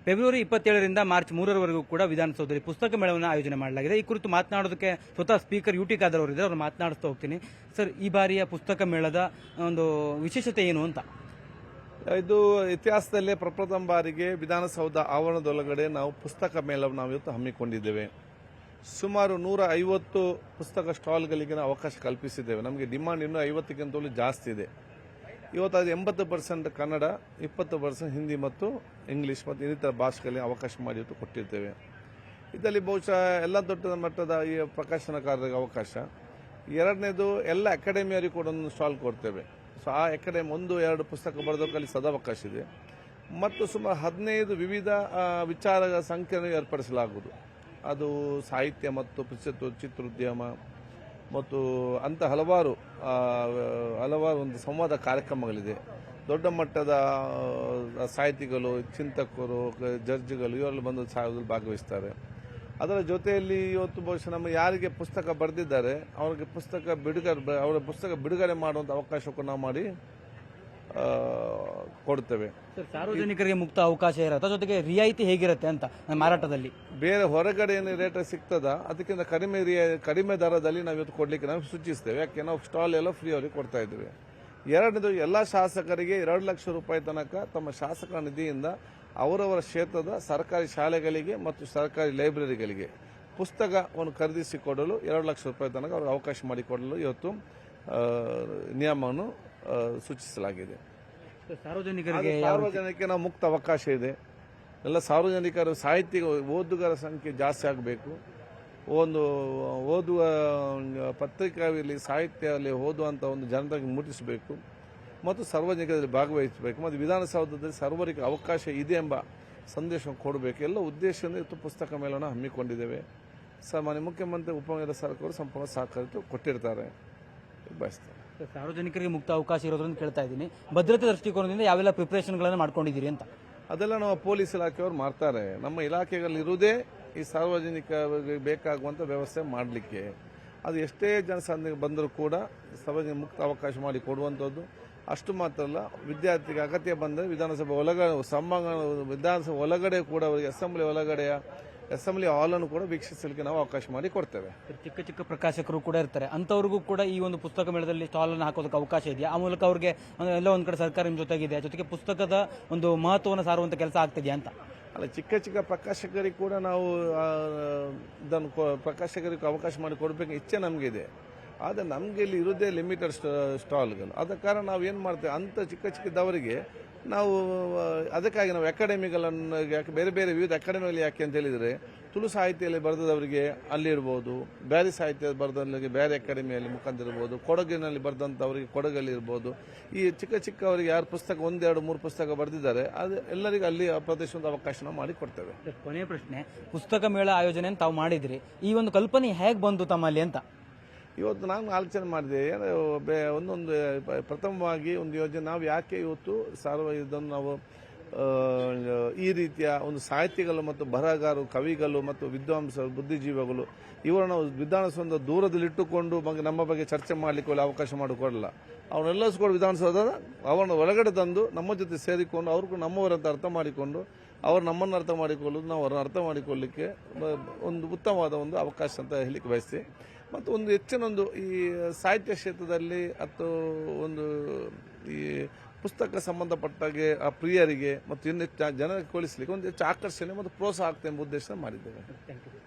February 27ರಿಂದ March 3ರವರೆಗೂ ಕೂಡ ವಿಧಾನಸೌಧದಲ್ಲಿ ಪುಸ್ತಕ ಮೇಳವನ್ನು ಆಯೋಜನೆ ಮಾಡಲಾಗಿದೆ. ಈ ಕುರಿತು ಮಾತನಾಡೋದಕ್ಕೆ ಸ್ವತಃ ಸ್ಪೀಕರ್ ಯುಟಿ ಖಾದರ್ ಅವರಿದ್ದಾರೆ, ಅವರು ಮಾತನಾಡಿಸ್ತಾ ಹೋಗ್ತೀನಿ. ಸರ್, ಈ ಬಾರಿಯ ಪುಸ್ತಕ ಮೇಳದ ಒಂದು ವಿಶೇಷತೆ ಏನು ಅಂತ? ಇದು ಇತಿಹಾಸದಲ್ಲೇ ಪ್ರಪ್ರಥಮ ಬಾರಿಗೆ ವಿಧಾನಸೌಧ ಆವರಣದೊಳಗಡೆ ನಾವು ಪುಸ್ತಕ ಮೇಳವನ್ನು ನಾವು ಇವತ್ತು ಹಮ್ಮಿಕೊಂಡಿದ್ದೇವೆ. ಸುಮಾರು 150 ಪುಸ್ತಕ ಸ್ಟಾಲ್ಗಳಿಗೆ ನಾವು ಅವಕಾಶ ಕಲ್ಪಿಸಿದ್ದೇವೆ. ನಮಗೆ ಡಿಮಾಂಡ್ ಇನ್ನೂ 50ಕ್ಕಿಂತಲೂ ಜಾಸ್ತಿ ಇದೆ. ಇವತ್ತು ಅದು 80% ಕನ್ನಡ, 20% ಹಿಂದಿ ಮತ್ತು ಇಂಗ್ಲಿಷ್ ಮತ್ತು ಇನ್ನಿತರ ಭಾಷೆಗಳಲ್ಲಿ ಅವಕಾಶ ಮಾಡಿ ಇವತ್ತು ಕೊಟ್ಟಿರ್ತೇವೆ. ಇದರಲ್ಲಿ ಬಹುಶಃ ಎಲ್ಲ ದೊಡ್ಡ ಮಟ್ಟದ ಈ ಪ್ರಕಾಶನಕಾರರಿಗೆ ಅವಕಾಶ. ಎರಡನೇದು, ಎಲ್ಲ ಅಕಾಡೆಮಿಯವರಿಗೆ ಕೂಡ ಒಂದು ಸ್ಟಾಲ್ ಕೊಡ್ತೇವೆ. ಸೊ ಆ ಅಕಾಡೆಮಿ 1-2 ಪುಸ್ತಕ ಬರೆದೋಕ್ಕಲ್ಲಿ ಸದಾವಕಾಶ ಇದೆ. ಮತ್ತು ಸುಮಾರು 15 ವಿವಿಧ ವಿಚಾರಗಳ ಸಂಖ್ಯೆಯನ್ನು ಏರ್ಪಡಿಸಲಾಗುವುದು. ಅದು ಸಾಹಿತ್ಯ ಮತ್ತು ಚಿತ್ರೋದ್ಯಮ ಮತ್ತು ಅಂತ ಹಲವಾರು ಒಂದು ಸಂವಾದ ಕಾರ್ಯಕ್ರಮಗಳಿದೆ. ದೊಡ್ಡ ಮಟ್ಟದ ಸಾಹಿತಿಗಳು, ಚಿಂತಕರು, ಜಡ್ಜ್ಗಳು ಇವರೆಲ್ಲ ಬಂದು ಭಾಗವಹಿಸ್ತಾರೆ. ಅದರ ಜೊತೆಯಲ್ಲಿ ಇವತ್ತು ಬಹುಶಃ ನಮ್ಮ ಯಾರಿಗೆ ಪುಸ್ತಕ ಬರೆದಿದ್ದಾರೆ ಅವರ ಪುಸ್ತಕ ಬಿಡುಗಡೆ ಮಾಡುವಂಥ ಅವಕಾಶ ನಾವು ಮಾಡಿ ಕೊಡ್ತೇವೆ. ಸಾರ್ವಜನಿಕರಿಗೆ ಮುಕ್ತ ಅವಕಾಶ ಇರುತ್ತೆ, ಜೊತೆಗೆ ರಿಯಾಯಿತಿ ಹೇಗಿರುತ್ತೆ ಅಂತ ಮಾರಾಟದಲ್ಲಿ? ಬೇರೆ ಹೊರಗಡೆ ಏನು ರೇಟ್ ಸಿಗ್ತದ ಅದಕ್ಕಿಂತ ಕಡಿಮೆ ದರದಲ್ಲಿ ನಾವು ಇವತ್ತು ಕೊಡ್ಲಿಕ್ಕೆ ನಾವು ಸೂಚಿಸ್ತೇವೆ. ಯಾಕೆ ನಾವು ಸ್ಟಾಲ್ ಎಲ್ಲ ಫ್ರೀ ಅವರಿಗೆ ಕೊಡ್ತಾ ಇದ್ದೇವೆ. ಎರಡನೇದು, ಎಲ್ಲ ಶಾಸಕರಿಗೆ 2 ಲಕ್ಷ ರೂಪಾಯಿ ತನಕ ತಮ್ಮ ಶಾಸಕರ ನಿಧಿಯಿಂದ ಅವರವರ ಕ್ಷೇತ್ರದ ಸರ್ಕಾರಿ ಶಾಲೆಗಳಿಗೆ ಮತ್ತು ಸರ್ಕಾರಿ ಲೈಬ್ರರಿಗಳಿಗೆ ಪುಸ್ತಕವನ್ನು ಖರೀದಿಸಿಕೊಡಲು 2 ಲಕ್ಷ ರೂಪಾಯಿ ತನಕ ಅವರಿಗೆ ಅವಕಾಶ ಮಾಡಿಕೊಡಲು ಇವತ್ತು ನಿಯಮವನ್ನು ಸೂಚಿಸಲಾಗಿದೆ. ಸಾರ್ವಜನಿಕರಿಗೆ ನಾವು ಮುಕ್ತ ಅವಕಾಶ ಇದೆ. ಎಲ್ಲ ಸಾರ್ವಜನಿಕರು, ಸಾಹಿತ್ಯ ಓದುಗರ ಸಂಖ್ಯೆ ಜಾಸ್ತಿ ಆಗಬೇಕು. ಒಂದು ಓದುವ ಪತ್ರಿಕೆಯಲ್ಲಿ ಸಾಹಿತ್ಯದಲ್ಲಿ ಓದುವಂಥ ಒಂದು ಜನತೆಗೆ ಮುಟ್ಟಿಸಬೇಕು ಮತ್ತು ಸಾರ್ವಜನಿಕರಲ್ಲಿ ಭಾಗವಹಿಸಬೇಕು ಮತ್ತು ವಿಧಾನಸೌಧದಲ್ಲಿ ಸರ್ವರಿಗೆ ಅವಕಾಶ ಇದೆ ಎಂಬ ಸಂದೇಶ ಕೊಡಬೇಕು. ಎಲ್ಲ ಉದ್ದೇಶದಿಂದ ಇವತ್ತು ಪುಸ್ತಕ ಮೇಳವನ್ನು ಹಮ್ಮಿಕೊಂಡಿದ್ದೇವೆ. ಮಾನ್ಯ ಮುಖ್ಯಮಂತ್ರಿ, ಉಪಮುಖ್ಯಮಂತ್ರಿ ಸರ್ಕಾರ ಸಂಪೂರ್ಣ ಸಹಕಾರ ಕೊಟ್ಟಿರ್ತಾರೆ, ಬಯಸ್ತಾರೆ. ಸಾರ್ವಜನಿಕರಿಗೆ ಮುಕ್ತ ಅವಕಾಶ ಇರೋದ್ರಿಂದ ಕೇಳ್ತಾ ಇದ್ದೀನಿ, ಭದ್ರತೆ ದೃಷ್ಟಿಕೋನದಿಂದ ಯಾವೆಲ್ಲ ಪ್ರಿಪರೇಷನ್ಗಳನ್ನು ಮಾಡ್ಕೊಂಡಿದ್ದೀರಿ ಅಂತ? ಅದೆಲ್ಲ ನಮ್ಮ ಪೊಲೀಸ್ ಇಲಾಖೆಯವರು ಮಾಡ್ತಾರೆ. ನಮ್ಮ ಇಲಾಖೆಗಳಿರುವುದೇ ಈ ಸಾರ್ವಜನಿಕರಿಗೆ ಬೇಕಾಗುವಂಥ ವ್ಯವಸ್ಥೆ ಮಾಡಲಿಕ್ಕೆ. ಅದು ಎಷ್ಟೇ ಜನಸಂಖ್ಯೆ ಬಂದರೂ ಕೂಡ ಸಾರ್ವಜನಿಕ ಮುಕ್ತ ಅವಕಾಶ ಮಾಡಿ ಕೊಡುವಂಥದ್ದು. ಅಷ್ಟು ಮಾತ್ರ ಅಲ್ಲ, ವಿದ್ಯಾರ್ಥಿಗೆ ಅಗತ್ಯ ಬಂದರೆ ವಿಧಾನಸಭೆ ಒಳಗಡೆ ಕೂಡ ಅವರಿಗೆ ಅಸೆಂಬ್ಲಿ ಹಾಲನ್ನು ಕೂಡ ವೀಕ್ಷಿಸಲಿಕ್ಕೆ ನಾವು ಅವಕಾಶ ಮಾಡಿ ಕೊಡ್ತೇವೆ. ಚಿಕ್ಕ ಪ್ರಕಾಶಕರು ಕೂಡ ಇರ್ತಾರೆ, ಅಂತವರಿಗೂ ಕೂಡ ಈ ಒಂದು ಪುಸ್ತಕ ಮೇಳದಲ್ಲಿ ಸ್ಟಾಲ್ ಅನ್ನು ಹಾಕೋದಕ್ಕೆ ಅವಕಾಶ ಇದೆಯಾ? ಆ ಮೂಲಕ ಅವರಿಗೆ ಎಲ್ಲ ಒಂದ್ ಕಡೆ ಸರ್ಕಾರ ನಿಮ್ಮ ಜೊತೆಗಿದೆ, ಜೊತೆಗೆ ಪುಸ್ತಕದ ಒಂದು ಮಹತ್ವವನ್ನು ಸಾರುವಂತ ಕೆಲಸ ಆಗ್ತಿದೆಯಾ ಅಂತ? ಅಲ್ಲ, ಚಿಕ್ಕ ಪ್ರಕಾಶಕರಿಗೆ ಕೂಡ ನಾವು ಇದನ್ನು ಪ್ರಕಾಶಕರಿಗೆ ಅವಕಾಶ ಮಾಡಿ ಕೊಡಬೇಕು ಇಚ್ಛೆ ನಮಗೆ ಇದೆ. ಆದರೆ ನಮಗೆ ಇಲ್ಲಿ ಇರೋದೇ ಲಿಮಿಟೆಡ್ ಸ್ಟಾಲ್ಗಳು. ಆದ ಕಾರಣ ನಾವು ಏನು ಮಾಡ್ತೇವೆ, ಅಂಥ ಚಿಕ್ಕದವರಿಗೆ ನಾವು ಅದಕ್ಕಾಗಿ ನಾವು ಅಕಾಡೆಮಿಗಳನ್ನು ಬೇರೆ ವಿವಿಧ ಅಕಾಡೆಮಿಗಳಲ್ಲಿ ಯಾಕೆ ಅಂತ ಹೇಳಿದರೆ, ತುಳು ಸಾಹಿತ್ಯದಲ್ಲಿ ಬರೆದವರಿಗೆ ಅಲ್ಲಿರ್ಬೋದು, ಬೇರೆ ಸಾಹಿತ್ಯ ಬರೆದವರಿಗೆ ಬೇರೆ ಅಕಾಡೆಮಿಯಲ್ಲಿ ಮುಖಾಂತರ ಇರ್ಬೋದು, ಕೊಡಗಿನಲ್ಲಿ ಬರೆದಂಥವರಿಗೆ ಕೊಡಗಲ್ಲಿ ಇರ್ಬೋದು. ಈ ಚಿಕ್ಕವರಿಗೆ ಯಾರು ಪುಸ್ತಕ 1-2-3 ಪುಸ್ತಕ ಬರೆದಿದ್ದಾರೆ ಅದು ಎಲ್ಲರಿಗೂ ಅಲ್ಲಿ ಪ್ರದೇಶದ ಅವಕಾಶ ಮಾಡಿ ಕೊಡ್ತೇವೆ. ಕೊನೆಯ ಪ್ರಶ್ನೆ, ಪುಸ್ತಕ ಮೇಳ ಆಯೋಜನೆ ತಾವು ಮಾಡಿದ್ರಿ, ಈ ಒಂದು ಕಲ್ಪನೆ ಹೇಗೆ ಬಂದು ತಮ್ಮಲ್ಲಿ ಅಂತ? ಇವತ್ತು ನಾನು ಆಲೋಚನೆ ಮಾಡಿದೆ, ಒಂದೊಂದು ಪ್ರಥಮವಾಗಿ ಒಂದು ಯೋಜನೆ ನಾವು ಯಾಕೆ ಇವತ್ತು ಇದನ್ನು ನಾವು ಈ ರೀತಿಯ ಒಂದು ಸಾಹಿತಿಗಳು ಮತ್ತು ಬರಹಗಾರರು, ಕವಿಗಳು ಮತ್ತು ವಿದ್ವಾಂಸರು, ಬುದ್ಧಿಜೀವಿಗಳು ಇವರನ್ನು ವಿಧಾನಸೌಧ ದೂರದಲ್ಲಿಟ್ಟುಕೊಂಡು ನಮ್ಮ ಬಗ್ಗೆ ಚರ್ಚೆ ಮಾಡಲಿಕ್ಕೆ ಅವಕಾಶ ಮಾಡಿಕೊಡಲ್ಲ. ಅವನ್ನೆಲ್ಲರೂ ಕೂಡ ವಿಧಾನಸೌಧದ ಅವರನ್ನು ಒಳಗಡೆ ತಂದು ನಮ್ಮ ಜೊತೆ ಸೇರಿಕೊಂಡು ಅವ್ರಿಗೂ ನಮ್ಮವರಂತ ಅರ್ಥ ಮಾಡಿಕೊಂಡು ಅವರು ನಮ್ಮನ್ನು ಅರ್ಥ ಮಾಡಿಕೊಳ್ಳೋದು, ನಾವು ಅವರನ್ನು ಅರ್ಥ ಮಾಡಿಕೊಳ್ಳಲಿಕ್ಕೆ ಒಂದು ಉತ್ತಮವಾದ ಒಂದು ಅವಕಾಶ ಅಂತ ಹೇಳಲಿಕ್ಕೆ ಬಯಸ್ತೀವಿ. ಮತ್ತು ಒಂದು ಹೆಚ್ಚಿನೊಂದು ಈ ಸಾಹಿತ್ಯ ಕ್ಷೇತ್ರದಲ್ಲಿ ಅಥವಾ ಒಂದು ಈ ಪುಸ್ತಕ ಸಂಬಂಧಪಟ್ಟಾಗೆ ಆ ಪ್ರಿಯರಿಗೆ ಮತ್ತು ಇನ್ನು ಜನರಿಗೆ ಕಳಿಸಲಿಕ್ಕೆ ಒಂದು ಹೆಚ್ಚು ಆಕರ್ಷಣೆ ಮತ್ತು ಪ್ರೋತ್ಸಾಹ ಆಗ್ತದೆ ಎಂಬ ಉದ್ದೇಶ ಮಾಡಿದ್ದೇವೆ.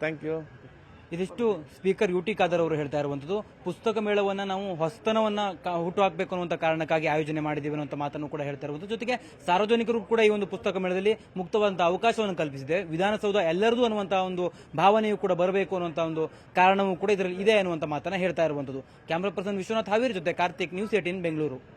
Thank you. ಇದಿಷ್ಟು ಸ್ಪೀಕರ್ ಯುಟಿ ಖಾದರ್ ಅವರು ಹೇಳ್ತಾ ಇರುವಂತದ್ದು. ಪುಸ್ತಕ ಮೇಳವನ್ನ ನಾವು ಹೊಸತನವನ್ನ ಹುಟ್ಟು ಹಾಕಬೇಕು ಅನ್ನುವಂಥ ಕಾರಣಕ್ಕಾಗಿ ಆಯೋಜನೆ ಮಾಡಿದ್ದೀವಿ ಅನ್ನುವಂಥ ಮಾತನ್ನು ಕೂಡ ಹೇಳ್ತಾ ಇರುವಂಥದ್ದು. ಜೊತೆಗೆ ಸಾರ್ವಜನಿಕರು ಕೂಡ ಈ ಒಂದು ಪುಸ್ತಕ ಮೇಳದಲ್ಲಿ ಮುಕ್ತವಾದಂತಹ ಅವಕಾಶವನ್ನು ಕಲ್ಪಿಸಿದೆ. ವಿಧಾನಸೌಧ ಎಲ್ಲರದು ಅನ್ನುವಂತಹ ಒಂದು ಭಾವನೆಯೂ ಕೂಡ ಬರಬೇಕು ಅನ್ನುವಂಥ ಒಂದು ಕಾರಣವೂ ಕೂಡ ಇದರಲ್ಲಿ ಇದೆ ಅನ್ನುವಂಥ ಮಾತನ್ನ ಹೇಳ್ತಾ ಇರುವಂತದ್ದು. ಕ್ಯಾಮರಾ ಪರ್ಸನ್ ವಿಶ್ವನಾಥ್ ಹಾವೇರಿ ಜೊತೆ ಕಾರ್ತಿಕ್, ನ್ಯೂಸ್ 18 ಬೆಂಗಳೂರು.